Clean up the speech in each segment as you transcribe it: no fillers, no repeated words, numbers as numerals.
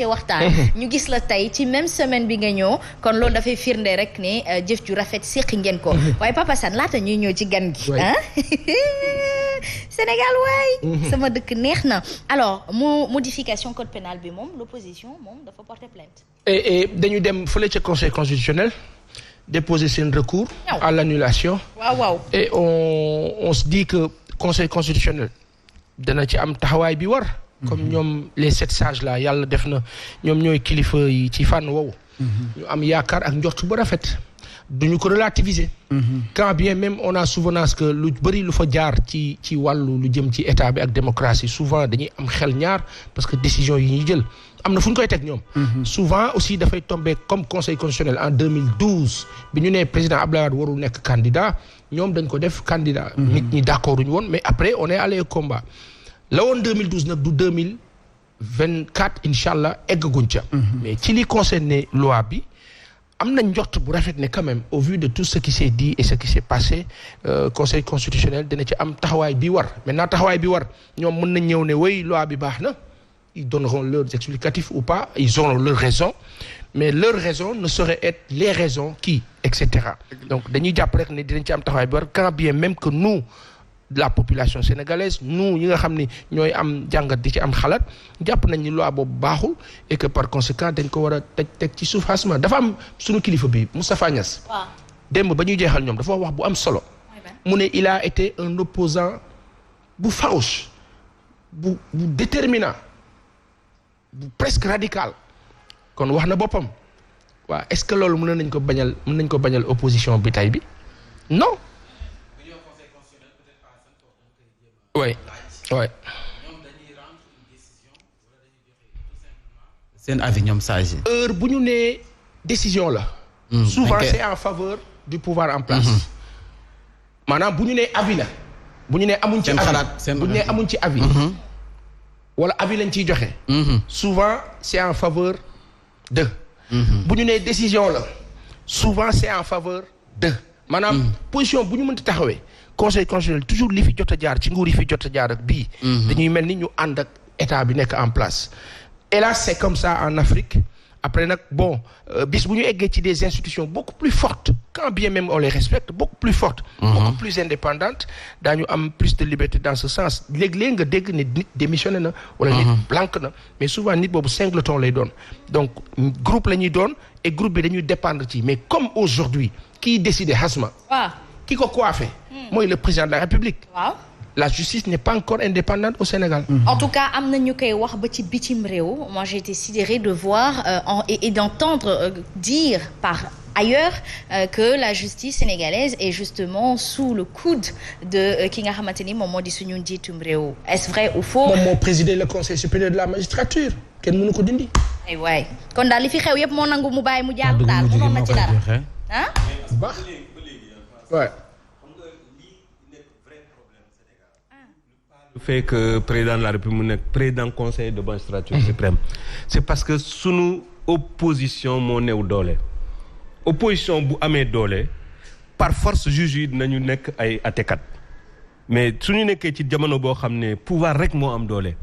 waxtaan ñu gis la tey ci même semaine bi nga ñëw kon loolu dafay firnde rek ne jëf ju rafet séqi ngeen ko waaye Papa Sane laata ñuy ñëw ci gan gi ah Sénégal waay sama dëkk neex na alors modification code pénal bi moom l'opposition moom dafa porter plainte et dañu dem fële ca conseil constitutionnel déposer seen recours à l'annulation waaw et on se dit que conseil constitutionnel dana ci am taxawaay bi war comme ñoom les 7 sages là yàlla def na ñoom ñooy kilifa yi ci fànn woowu ñu am yaakaar ak njort bu rafet duñu ko relativiser quand bien même on a souvenance que lu bëri lu fa jaar ci wàllu lu jëm ci état bi ak démocratie souvent dañuy am xel ñaar parce que décision yi ñuy jël am na fu ñu koy teg ñoom souvent aussi dafay tomber comme conseil constitutionnel en 2012 bi ñu nee président Abdoulaye Wade warul nekk candidat ñoom dañ ko def candidat nit ñi d'accord uñu woon mais après on est allé au combat la woon 2012 nag du 2024 incha allah eggaguñ ca. mais ci li concerné loi bi am na njort bu rafet ne quand même au vu de tout ce qui s'est dit et ce qui s'est passé conseil constitutionnel dina ci am taxawaay bi war maintenant taxawaay bi war ñoom mën nañ ñëw ne way loi bi baax na ils donneront leurs explicatifs ou pas ils auront leurs raisons mais leurs raisons ne sauraient être les raisons qui et cetera donc dañuy jàpp rek ne dinañ ci am taxawaay bi war quand bien même que nous. La population sénégalaise nous ñi nga xam ni ñooy am jàngat di ci am xalaat jàpp nañ ni loi boobu baaxul et que par conséquent dañ ko war a teg ci suuf xasma dafa am suñu kilifa bi Moustapha Niasse. waaw démb ba ñuy jeexal ñoom dafa wax bu am solo. mu ne il a été un opposant bu farouche bu déterminant bu presque radical kon wax na boppam waaw est-ce que loolu mën nañ ko bañal opposition bi tey bi non. oui. seen avis ñoom sage yi. heure bu ñu nee décision la. souvent c'est en faveur du pouvoir en place. maanaam bu ñu nee avis la. bu ñu nee amuñ ci avis bu ñu nee amuñ ci avis. wala avis lañ ciy joxe. souvent c'est en faveur de. bu ñu nee décision la. souvent c'est en faveur de. maanaam position bu ñu mënti taxawee. conseil constitutionnel toujours li fi jot a jaar ci nguur yi fi jot a jaar ak bii. dañuy mel ni ñu ànd ak état bi nekk en place. et là c'est comme ça en Afrique après nag bon bis bu ñu eggee ci des institutions beaucoup plus fortes quand bien même on les respecte beaucoup plus fortes. beaucoup plus indépendantes daañu am plus de liberté dans ce sens léeg-léeg nga dégg ne nit démissionné na. wala nit blanc na mais souvent nit boobu singleton lay doon donc groupe la ñuy doon et groupe bi dañuy dépendre ci mais comme aujourd'hui kii décide xasma. ki ko coiffé. mooy le président de la République. waaw la justice n'est pas encore indépendante au Sénégal. En tout cas am na ñu koy wax ba ci bitim réew moi j'ai été sidérée de voir et d'entendre dire par ailleurs que la justice sénégalaise est justement sous le coude de ki nga xamante ni moom moo di suñu njiitum réew. Est-ce vrai ou faux. moom moo présider le conseil supérieur de la magistrature kenn mënu ko dindi. ay waay kon daal li fi xew yëpp moo nangu mu bàyyi mu jàll daal mënoon na ci dara ah. baax ouais. Le fait que président de la République mu nekk président conseil de magistrature suprême c'est parce que sunu opposition moo néew doole opposition bu amee doole par force juge yi dinañu nekk ay àttekat mais suñu nekkee ci jamono boo xam ne pouvoir rek moo am doole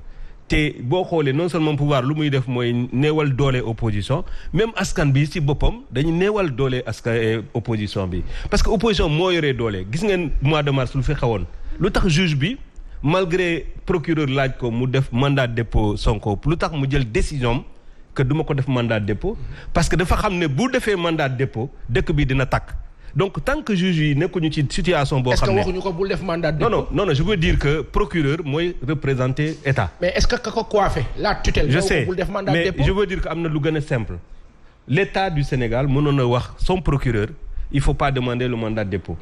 te boo xoolee non seulement pouvoir lu muy def mooy néewal doole opposition même askan bi ci boppam dañu néewal doole askan opposition bi parce que opposition moo yoree doole gis ngeen mois de mars lu fi xewoon lu tax juge bi malgré procureur laaj ko mu def mandat de dépôt Sonko lu tax mu jël décision que duma ko def mandat de dépôt parce que dafa xam ne bu defee mandat de dépôt dëkk bi dina takk donc tant que juge yi nekkuñu ci situation boo xam ne est-ce que waxuñu ko bul def mandat de dépôt. non je veux dire que procureur mooy représenter état. mais est-ce que ka ko coiffé la tutelle. je sais bul def mandat de mais dépôt. je veux dire que am na lu gën a simple l'état du Sénégal mënoon na wax son procureur il faut pas demander le mandat de dépôt.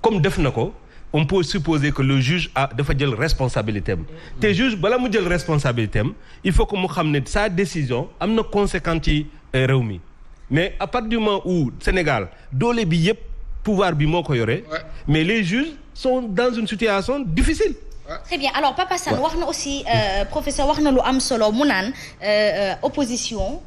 comme def na ko. on peut supposer que le juge dafa jël responsabilité am te juge bala mu jël responsabilité am il faut que mu xam ne sa décision am na conséquence ci réew mi mais à partir du moment où Sénégal doole bi yëpp pouvoir bi moo ko yore mais les juges sont dans une situation difficile. Très bien alors Papa Sane wax na aussi professeur wax na lu am solo mu naan opposition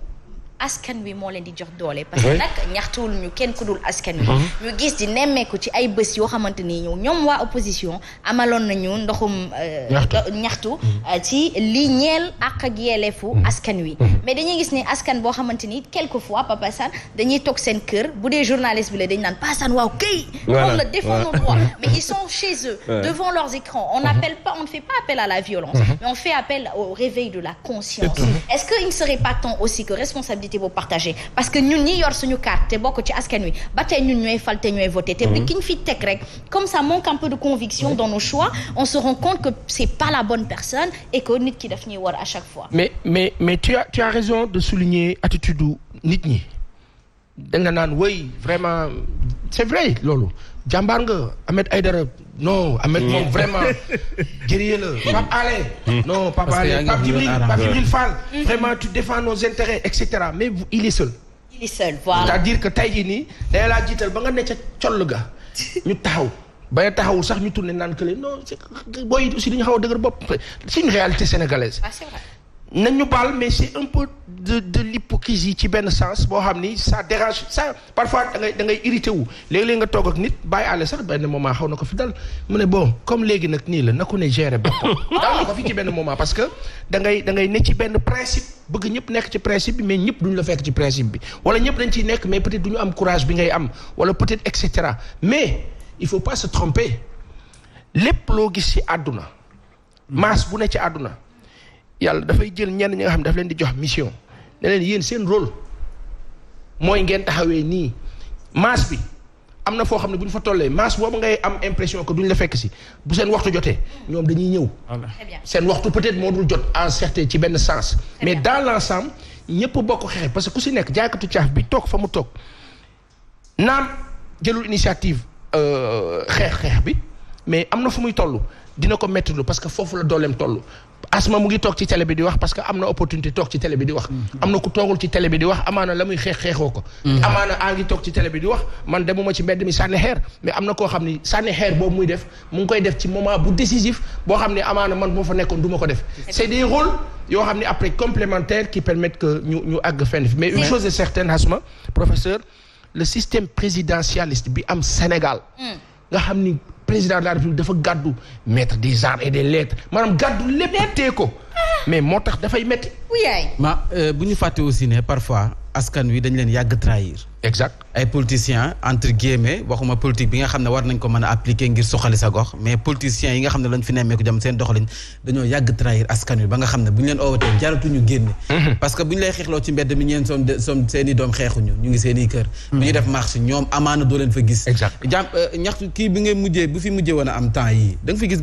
askan wi moo leen di jox doole. parce que nag ñaxtuwul ñu kenn ku dul askan wi. ñu gis di nemmeeku ci ay bés yoo xamante ni ñoom waa opposition amaloon nañu ndoxum ñaxtu ci li ñeel ak yelleefu askan wi. mais dañuy gis ni askan boo xamante ni quelquefois Papa Sane dañuy toog seen kër bu dee journaliste bi la dañu naan Papa Sane waaw kay. on le défend nos droits mais ils sont chez eux. devant leurs écrans on ne fait pas appel à la violence. mais on fait appel au réveil de la conscience. est-ce que il ne serait pas temps aussi que responsabilité boobu partagé parce que ñun ñi yor suñu carte te bokk ci askan wi ba tey ñun ñooy fal te ñooy voté te ki ñu fi teg rek comme ça manque un peu de conviction dans nos choix on se rend compte que c'est pas la bonne personne et que nit ki daf ñuy war à chaque fois. mais tu as raison de souligner attitude nit ñi da nga naan oui vraiment c'est vrai loolu jàmbaar nga Ahmed Aïdara non Ahmed moom vraiment jërëjëf la Pape Alé non Pape Alé Pape Djibril Fall vraiment tu défends nos intérêts et cetera mais il est seul. il est seul voilà. c'est-à-dire que tey jii nii day laa jiital ba nga ne ca coll ga ñu taxaw ba taxawul sax ñu tourné naan kële non c'est booy aussi dañu xaw a dëgër bopp c'est une réalité sénégalaise. ah c'est vrai. nañ ñu baal mais c'est un peu de l'hypocrisie ci benn sens boo xam ni ça dérange ça parfois da ngay irrité wu léeg-léeg nga toog ak nit bàyyi àll sax benn moment xaw na ko fi dal mu ne bon comme léegi nag nii la na ko ne gérer boppam dal na ko fi ci benn moment parce que da ngay ne ci benn principe bëgg ñëpp nekk ci principe bi mais ñëpp duñu la fekk ci principe bi wala ñëpp dañ ciy nekk mais peut-être duñu am courage bi ngay am wala peut-être et cetera mais il faut pas se tromper lépp loo gis ci àdduna masse bu ne ci àdduna yàlla dafay jël ñenn ñi nga xam ne daf leen di jox mission ne leen yéen seen rôle mooy ngeen taxawee nii masse bi am na foo xam ne bu ñu fa tollee masse boobu ngay am impression que duñ la fekk si bu seen waxtu jotee ñoom dañuy ñëw. seen waxtu peut-être moo dul jot en certain ci benn sens. mais dans l'ensemble ñëpp bokk xeex parce que ku si nekk jaaykatu caaf bi toog fa mu toog naam jëlul initiative xeex bi mais am na fu muy toll dina ko métti parce que foofu la dooleem toll. Asma mu ngi toog ci télé bi di wax parce que am na opportunité toog ci télé bi di wax. am na ku toogul ci télé bi di wax amaana la muy xeexoo ko. amaana a ngi toog ci télé bi di wax man demuma ci mbedd mi sànni xeer mais am na koo xam ni sànni xeer boobu muy def mu ngi koy def ci moment bu décisif boo xam ne amaana man bu ma fa nekkoon du ma ko def. c'est des rôles yoo xam ne après complémentaires qui permettent que ñu àgg fenn fi mais une chose est certaine Asma professeur le système présidentialiste bi am Sénégal. nga xam ni président de la République dafa gàddu maître des arts et des lettres maanaam gàddu lépp tee ko mais moo tax dafay métti. ma bu ñu fàtte aussi ne parfois askan wi dañ leen yàgg trahir. exact ay politiciens entre guillemets waxuma politique bi nga xam ne war nañ ko mën a appliquer ngir soxali sa gox mais politiciens yi nga xam ne lañ fi nemmeeku jëm seen doxalin dañoo yàgg trahir askan wi ba nga xam ne bu ñu leen oowatee jaratuñu génne. parce que bu ñu lay xeexloo ci mbedd mi ñeen soom seen i doom xeexuñu ñu ngi seen i kër. bu ñu def marche ñoom amaana doo leen fa gis. exact ñaxtu kii bi ngay mujjee bu fi mujjee woon a am temps yii da nga fi gis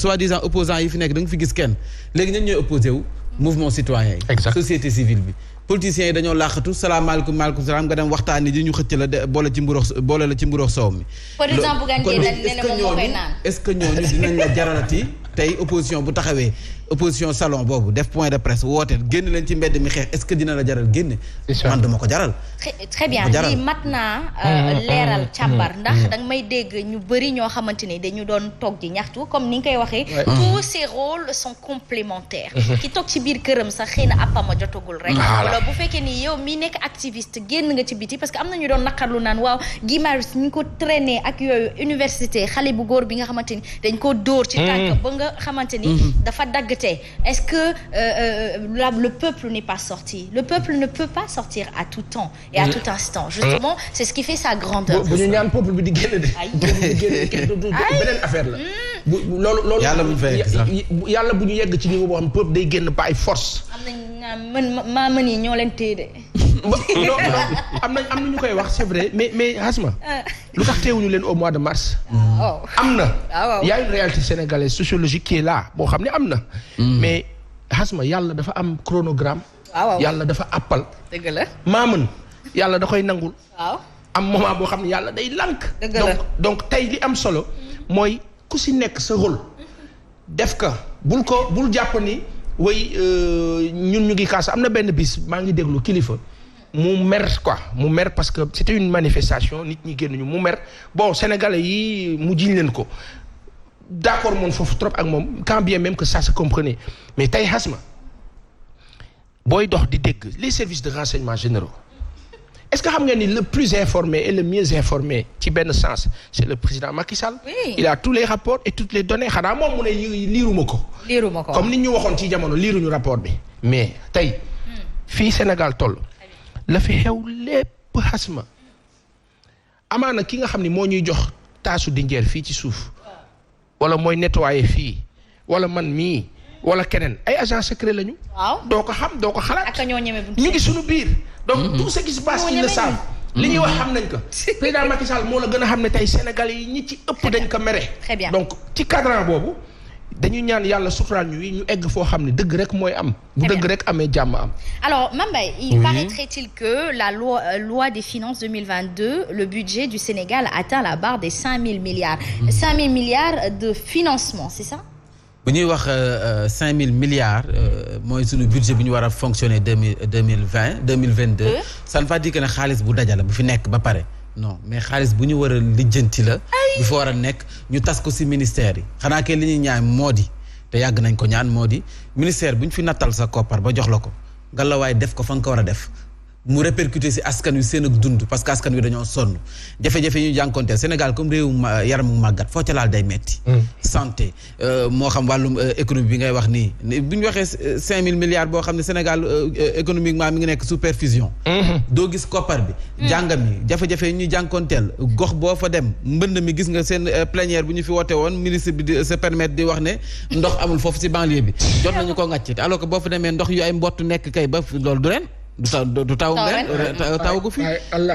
soi-disant opposants yi fi nekk da nga fi gis kenn léegi ñan ñooy opposé wu mouvement citoyen yi. société civile bi. politiciens yi dañoo laaxatu salaamaaleykum maaleykum salaam nga dem waxtaani di ñu xëcc la boole la ci mburox soow mi. par exemple Bougane est-ce que ñooñu dinañ la jaralati tey opposition bu taxawee opposition salon boobu def point de presse woote génn leen ci mbedd mi xeex est-ce que dina la jaral génne. man dama ko jaral. très bien lii mat naa leeral càmbar ndax danga may dégg ñu bëri ñoo xamante ni dañu doon toog di ñaxtu comme ni nga koy waxee. tous ces rôles sont complémentaires. ki toog ci biir këram sax xëy na appama jotagul rek. wala bu fekkee ni yow mi nekk activiste génn nga ci biti parce que am na ñu doon naqarlu naan waaw Guy Marius ñu ko traîner ak yooyu université xale bu góor bi nga xamante ni dañ ko dóor ci tànk ba nga xamante ni dafa dagg. Est-ce que le peuple n'est pas sorti? Le peuple ne peut pas sortir à tout temps et à tout instant. Justement, c'est ce qui fait sa grandeur. bu ñu ñaan peuple bi di génn de. beneen affaire la. loolu yàlla bu ñu yegg ci niveau boo xam peuple day génn by force. maa mën yi ñoo leen téye de. non am na ñu koy wax c'est vrai mais Asma lu tax teewuñu leen au mois de mars. am na. y a une réalité sénégalaise sociologique qui est là boo xam ne am na. mais Asma yàlla dafa am chronogramme. yàlla dafa appal. dëgg la maa mën yàlla da koy nangul. waaw am moment boo xam ne yàlla day lànk. dëgg la donc tey li am solo mooy ku si nekk sa rôle. def ka bul jàpp ni. way ñun ñu ngi kaas am na benn bis maa ngi déglu kilifa mu mer parce que c'était une manifestation nit ñi génn ñu mu mer bon sénégalais yi mu jiñ leen ko d'accord moom foofu trop ak moom quand bien même que ça se comprenait mais tey Asma booy dox di dégg les services de renseignement généraux est-ce que xam nga ni le plus informé et le mieux informé ci benn sens c'est le président Macky Sall. Oui. Il a tous les rapports et toutes les données xanaa moom mu ne liiruma ko. comme ni ñu waxoon ci jamono liiruñu rapport bi. mais tey fii Sénégal toll la fi xew lépp xasma amaana ki nga xam ni moo ñuy jox taasu dinjeer fii ci suuf wala mooy nettoyer fii wala man mii wala keneen ay agent secret lañu. waaw doo ko xam doo ko xalaat. ak ñoo ñeme ñu ngi suñu biir. donc tout ce qui se passe ils le savent. li ñuy wax xam nañ ko. président Macky Sall moo la gën a xam ne tey Sénégal yi ñi ci ëpp dañ ko mere. très bien donc ci cadran boobu dañu ñaan yàlla suturaal ñu egg foo xam ne dëgg rek mooy am. bu dëgg rek amee jàmm am. alors Mame Mbaye il paraîtrait-il que la loi des finances 2022 le budget du Sénégal atteint la barre des 5 000 milliards. 5 000 milliards de financement c'est ça. bu ñuy wax 5 000 milliards mooy suñu budget bi ñu war a fonctionner 2022. ça ne veut pas dire que ne xaalis bu dajala bu fi nekk ba pare non mais xaalis bu ñu war a lijjanti la. bu fa war a nekk ñu tas ko ci ministère yi xanaa kay li ñuy ñaan moo di te yàgg nañ ko ñaan moo di ministère bu ñu fi nattal sa koppar ba jox la ko ngallaawaay def ko fa nga ko war a def. mu répercuté ci askan wi seen ak dund parce que askan wi dañoo sonn jafe-jafe yi ñu jànkonteel Sénégal comme réew yaramu màggat foo ca laal day metti santé moo xam wàllum économie bi ngay wax nii bu ñu waxee 5000 milliards boo xam ne Sénégal économiquement mi ngi nekk sous perfusion doo gis koppar bi jàngam yi jafe-jafe yi ñuy jànkonteel gox boo fa dem mbënd mi gis nga seen plénière bu ñu fi woote woon ministre bi di se permettre di wax ne ndox amul foofu ci banlieue bi jot nañu ko ngàcc alors que boo fa demee ndox yu ay mbott nekk kay ba loolu du ren du taw taw ko fi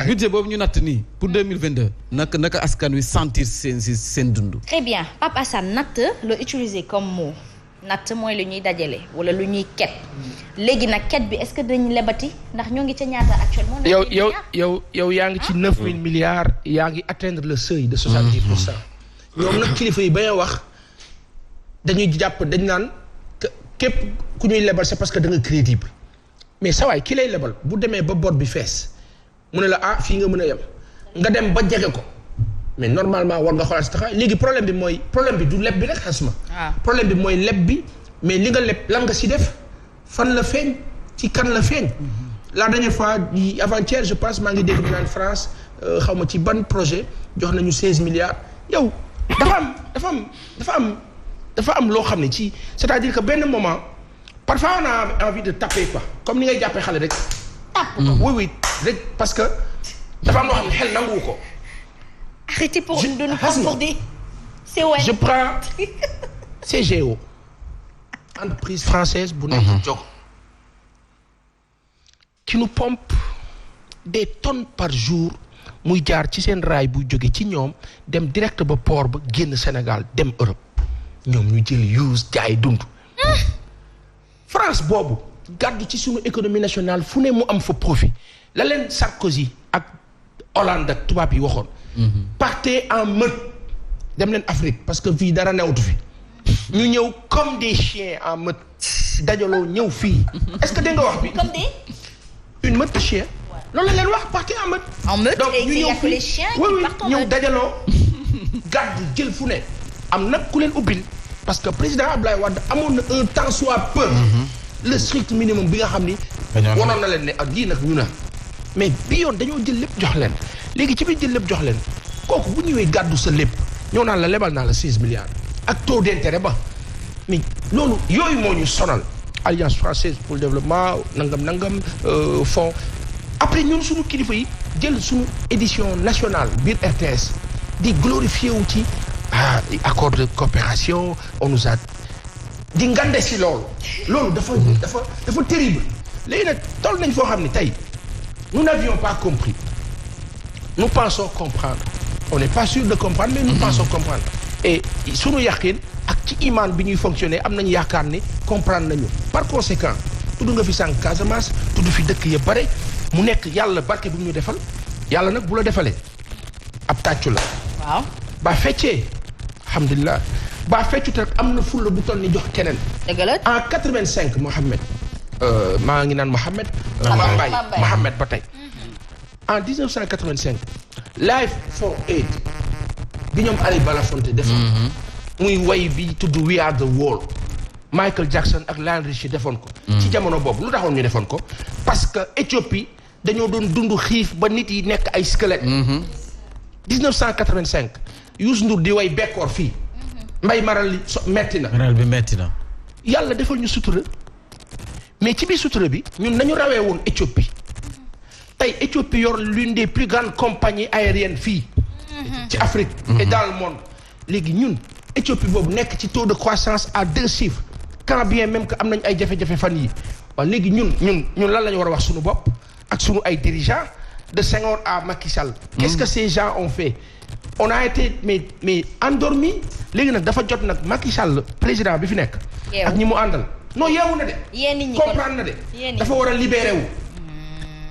budget boobu ñu natt nii pour 2022 naka askan wi sentir seen dund. très bien Pape Assane natt la utiliser comme mot natt mooy lu ñuy dajale wala lu ñuy ket léegi nag ket bi est-ce que dañu lebati ndax ñoo ngi ca ñaata actuellement. yow yaa ngi ci 9000 milliards yaa ngi atteindre le seuil de 70%. ñoom nag kilifa yi ba nga wax dañuy jàpp dañ naan képp ku ñuy lebal c'est parce que da nga crédible. mais sa waay ki lay lebal bu demee ba bor bi fees mu ne la fii nga mën a yem nga dem ba jege ko mais normalement war nga xoolaat si taxawaay léegi problème bi du leb bi rek xasma problème bi mooy leb bi mais li nga leb lan nga si def fan la feeñ ci kan la feeñ la dernière fois avant-hier je pense maa ngi dégg naan France xaw ma ci ban projet jox nañu 16 milliards yow dafa am loo xam ne ci c'est-à-dire que benn moment parfois on a envie de taper quoi comme ni ngay jàppee xale rek. tàpp ko oui rek parce que dafa am loo xam ne xel nanguwu ko. arrêtez de nous prendre pour des CON. je prends CGO entreprise française bu nekk Diogo qui nous pompe des tonnes par jour muy jaar ci seen raay buy jóge ci ñoom dem direct ba port ba génn Sénégal dem Europe ñoom ñu jël use jaay dund. France boobu gàddu ci sunu économie nationale fu ne mu am fa profit la leen Sarkozy ak Hollande ak tubaab yi waxoon. partez en meute dem leen Afrique parce que fii dara newtu fi ñu ñëw comme des chiens en meute dajaloo ñëw fii est-ce que dégg nga wax bi. comme des. une meute de chiens. loolu la leen wax partez en meute. en meute donc et ñu y a ñëw que les chiens qui partent en meute ñëw dajaloo gàddu jël fu ne am nag ku leen ubbil. parce que président Abdoulaye Wade amoon na un temps soit peu. le strict minimum bi nga xam ni. wanoon na leen ne ak lii nag ñu na mais bi yoon dañoo jël lépp jox leen léegi ci biir jël lépp jox leen kooku bu ñëwee gàddu sa lépp ñëw naan la lebal naa la 6 milliards ak taux d'intérêt ba mais loolu yooyu moo ñu sonal Alliance française pour le développement nangam fonds après ñun suñu kilifa yi jël suñu édition nationale biir RTS di glorifier wu ci. accord de coopération on nous a di ngande si loolu dafa terrible léegi nag toll nañ foo xam ne tey nous n'avions pas compris nous pensons comprendre on n'est pas sûr de comprendre mais nous pensons comprendre et sunu yàqin ak ci iman bi ñuy fonctionner am nañu yaakaar ni comprendre nañu par conséquent tudd nga fi sànq Casamance tudd fi dëkk ya bare mu nekk yàlla barke bi mu ñu defal yàlla nag bu la defalee ab tàccu la waaw ba feccee alhamdulilah ba feccut rek am na fulla bu toll ni jox keneen. dëgg la en 85 Mohamed. maa ngi naan Mohamed. Mohamed ba tey. en 1985. Life for Aid. bi ñoom Harry Belafonte defoon. muy way bi tudd We Are the World. Michael Jackson ak Lionel Richie defoon ko. ci jamono boobu lu taxoon ñu defoon ko parce que Éthiopie dañoo doon dund xiif ba nit yi nekk ay squelette. 1985 Youssou Ndour di way bekkoor fii. mbay maral metti na. maral bi metti na. yàlla defal ñu sutura mais ci biir sutura bi ñun nañu rawee woon Éthiopie tey Éthiopie yor l'une des plus grandes compagnies aériennes fii. ci Afrique. et dans le monde léegi ñun Éthiopie boobu nekk ci taux de croissance à 2 chiffres quand bien même que am nañ ay jafe-jafe fan yi waaw léegi ñun lan la ñu war a wax suñu bopp ak suñu ay dirigeants de Senghor à Macky Sall. qu'est-ce que ces gens ont fait on a été mais endormi léegi nag dafa jot nag Macky Sall président bi fi nekk. ak ñi mu àndal non yeewu na de. comprendre na de. dafa war a libéré wu.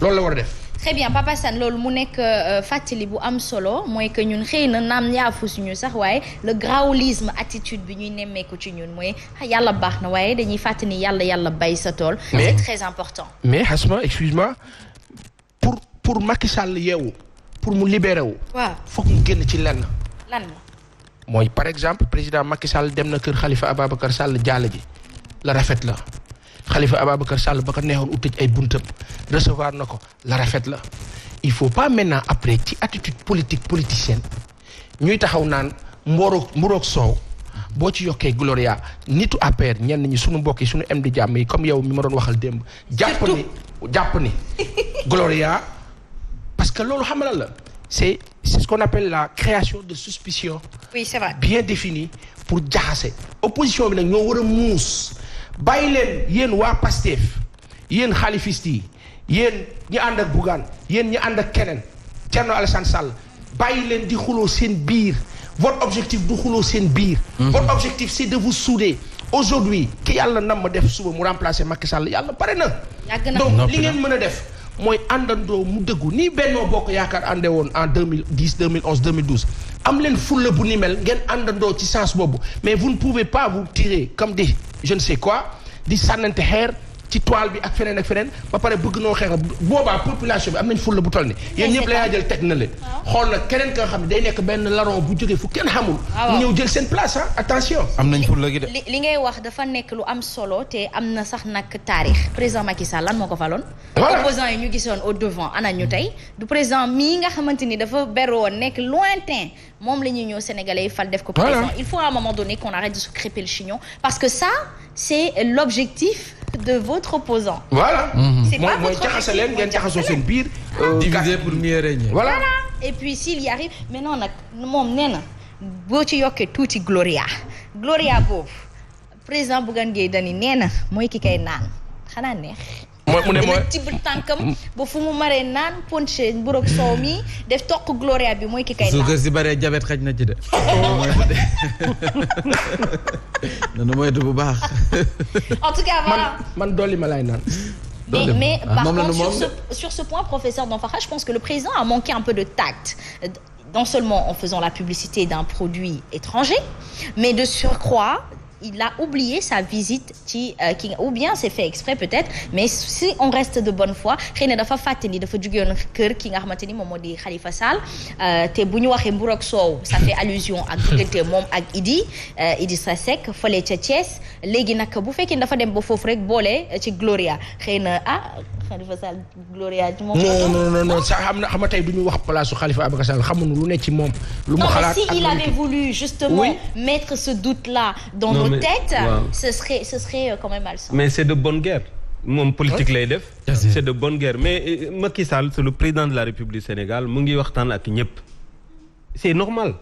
loolu la war a def. très bien Papa Sane loolu mu nekk fàttali bu am solo mooy que ñun xëy na naam yaafu suñu sax waaye le growlisme attitude bi ñuy nemmeeku ci ñun mooy yàlla baax na waaye dañuy fàttali yàlla bay sa tool. c'est très important. mais Asma excuse-moi pour Macky Sall yeewu pour mu libéré wu. waaw foog mu génn ci lenn. lan la. mooy par exemple président Macky Sall dem na kër Khalifa Ababacar Sall jaale ji la rafet la Khalifa Ababacar Sall ba ko neexoon utëj ay buntam recevoir na ko la rafet la il faut pas maintenant après ci attitude politicienne ñuy taxaw naan mburoog soow boo ci yokkee Gloria nitu APR ñenn ñi suñu mbokk yi suñu am di jàmm yi comme yow mi ma doon waxal démb jàpp ni Gloria parce que loolu xamalal la c'est ce qu'on appelle la création de suspicion. Oui, c'est vrai. Bien définie pour jaxase. opposition bi nag ñoo war a muus bàyyi leen yéen waa Pastef yéen xalifiste yi yéen ñi ànd ak Bougane yéen ñi ànd ak keneen Thierno Alassane Sall bàyyi leen di xuloo seen biir votre objectif du xuloo seen biir. votre objectif c'est de vous souder. aujourd'hui ki yàlla nam ma def suba mu remplacer Macky Sall yàlla pare na. donc li ngeen mën a def. mooy àndandoo mu dëggu nii Benno Bokk Yaakaar ànde woon en 2010 2011 2012 am leen fulla bu ni mel ngeen àndandoo ci sens boobu mais vous ne pouvez pas vous tirer comme des je ne sais quoi di sànnante xeer ci toile bi ak feneen ba pare bëgg noo xeex boobaa population bi am nañ fulla bu toll ni yéen ñëpp la yaa jël teg na leen xool nag keneen ka nga xam ne day nekk benn larron bu jógee fu kenn xamul mu ñëw jël seen place attention am nañ fulla gi de li ngay wax dafa nekk lu am solo te am na sax nag taarix président Macky Sall lan moo ko faloon opposants yi ñu gisoon au devant ana ñu tey du président mii nga xamante ni dafa beroon nekk lointain moom la ñuy ñëw sénégalais yi fal def ko président il faut à un moment donné qu'on arrête de se crêper le chignon parce que ça c'est l'objectif de votre opposant. Voilà. C'est pas mooy jaxase leen ngeen jaxasoo seen biir. diviser pour mieux régner. Voilà. Et puis s'il y arrive maintenant nag moom nee na boo ci yokkee tuuti Gloria boobu président Bougane Gueye Dany nee na mooy ki kay naan xanaa neex. mu ne mooy tibb tànkam ba fu mu maree naan ponché mburoog soow mi def toq Gloria bi mooy ki kay naan. su ko si baree jabet xaj na ci de. nanu moytu bu baax. En tout cas voilà. man dolli ma lay naan. mais par contre sur ce point professeur Danfakha je pense que le président a manqué un peu de tact. Non seulement en faisant la publicité d'un produit étranger mais de surcroît il a oublié sa visite ci ou bien c'est fait exprès peut-être mais si on reste de bonne foi xëy na dafa fàtte ni dafa jógewoon kër ki nga xamante ni moom moo di Khalifa Sall te bu ñu waxee mburu ak soow ça fait allusion ak diggante moom ak Idrissa Seck fële ca Thiès léegi nag bu fekkee dafa dem ba foofu rek boole ci Gloria xëy na Khalifa Sall Gloria ci moom. non ça xam nga tey du ñu wax place su Khalifa Ababacar Sall xamuñu lu ne ci moom. lu mu xalaat si il avait voulu justement mettre ce doute là dans nos têtes ce serait quand même malsain. Mais c'est de bonne guerre. moom politique lay def. C'est de bonne guerre mais Macky Sall c'est le président de la République du Sénégal mu ngi waxtaan ak ñëpp. C'est normal.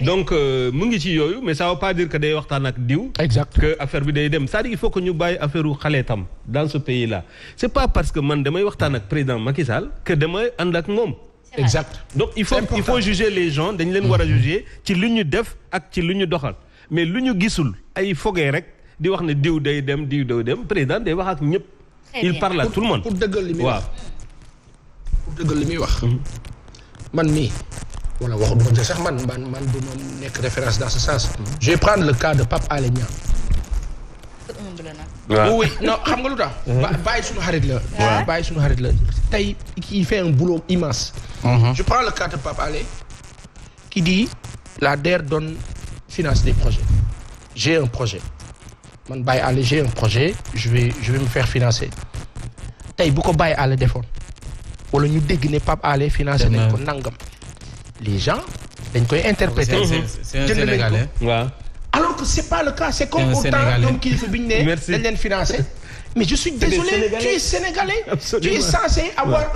Donc mu ngi ci yooyu mais ça veut pas dire que day waxtaan ak diw. Exact. Que affaire bi day dem c'est-à-dire il faut que ñu bàyyi affaire u xale tam dans ce pays là c'est pas parce que man damay waxtaan ak président Macky Sall que damay ànd ak moom. Exact. Donc il faut juger les gens dañ leen war a juger ci lu ñu def ak ci lu ñu doxal mais lu ñu gisul ay fogee rek di wax ne diw day dem président day wax ak ñëpp. Il parle à tout le monde. pour dëggal li muy wax pour dëggal li muy wax. man mii. wala waxu du ma sax man du ma nekk référence dans ce sens. je vais prendre le cas de Pape Alé Niang. oui non xam nga lu tax. bàyyi suñu xarit la. waaw bàyyi suñu xarit la tey il fait un boulot immense. je prends le cas de Pape Alé qui dit la DER donne finance des projets. J'ai un projet man Baye Allé j'ai un projet je vais me faire financer tey bu ko Baye Allé defoon wala ñu dégg ne Pape Allé financé nañ ko nangam les gens dañ koy interpréter. c'est un Sénégalais. waaw. alors que c'est pas le cas c'est comme autant ñoom kilifa bi ñu ne dañ leen financé mais je suis désolé tu es sénégalais. Absolument. Tu es censé avoir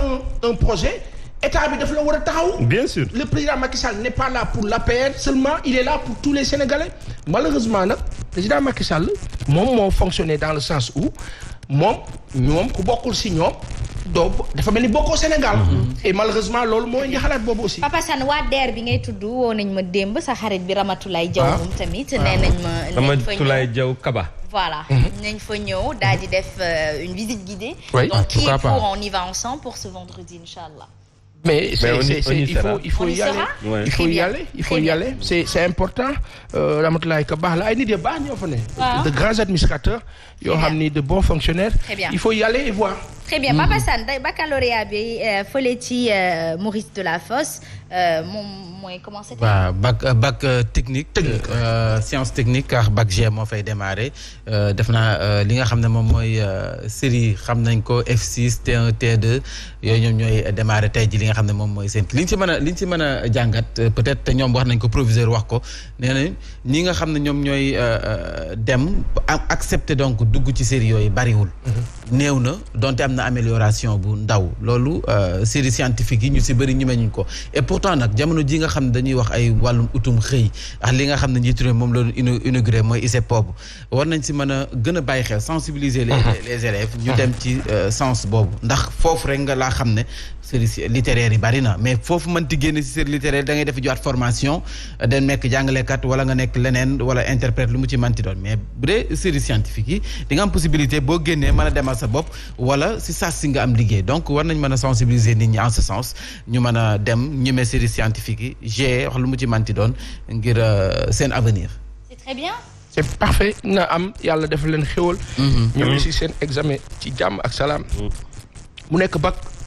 un projet. État bi daf la war a taxaw. Bien sûr. Le président Macky Sall n'est pas là pour l'APR seulement il est là pour tous les Sénégalais malheureusement nag président Macky Sall moom moo fonctionné dans le sens où moom ku bokkul si ñoom doo dafa mel ni bokkoo Sénégal. Et malheureusement loolu moo indi xalaat boobu aussi. Papa Sane waa DER bi ngay tudd woo nañ ma démb sa xarit bi Ramatoulaye Diaw moom tamit nee nañ ma. Ramatoulaye Diaw Kaba. Voilà nañ fa ñëw daal di def une visite guidée. Oui. Donc qui est pour on y va ensemble pour ce vendredi inchallah. Mais il faut y aller. Ouais. Il faut y aller. C'est important. Ramatoulaye Ka baax la ay nit yu baax ñoo fa ne. De grands administrateurs yoo xam ni de bons fonctionnaires. Il faut y aller et voir. Très bien Papa Sane day baccalauréat bi fële ci Maurice Delafosse moom mooy commencé. waaw bac technique. Sciences techniques car bac G moo fay démarrer def naa li nga xam ne moom mooy série xam nañ ko F6 T1 T2 yooyu ñoom ñooy démarrer tey ji li nga xam ne moom mooy seen li ñu ci mën a jàngat peut-être te ñoom wax nañ ko proviseur wax ko nee nañ ñi nga xam ne ñoom ñooy dem accepter donc dugg ci série yooyu bariwul. néew na donte am na amélioration bu ndaw loolu série scientifique yi ñu si bëri ñu meñuñ ko et pourtant nag jamono ji nga xam ne dañuy wax ay wàllum utum xëy ak li nga xam ne njiitu réew moom la inauguré mooy ICEPOB war nañ si mën a gën a bàyyi xel sensibiliser les élèves ñu dem ci sens boobu ndax foofu rek nga laa xam ne série littéraire yi bari na mais foofu mënti génne si série littéraire da ngay def jowaat formation den nekk jàngalekat wala nga nekk leneen wala interprète lu mu ci manti doon mais bu dee série scientifique yi di nga am possibilité boo génnee mën a demal sa bopp wala si saa si nga am liggéey donc war nañ mën a sensibiliser nit ñi en ce sens ñu mën a dem ñemee série scientifique yi g wax lu mu ci manti doon ngir seen avenir. C'est très bien. C'est parfait na am yàlla def leen xéwal. ñu ngi si seen examen ci jàmm ak salaam. mu nekk bac.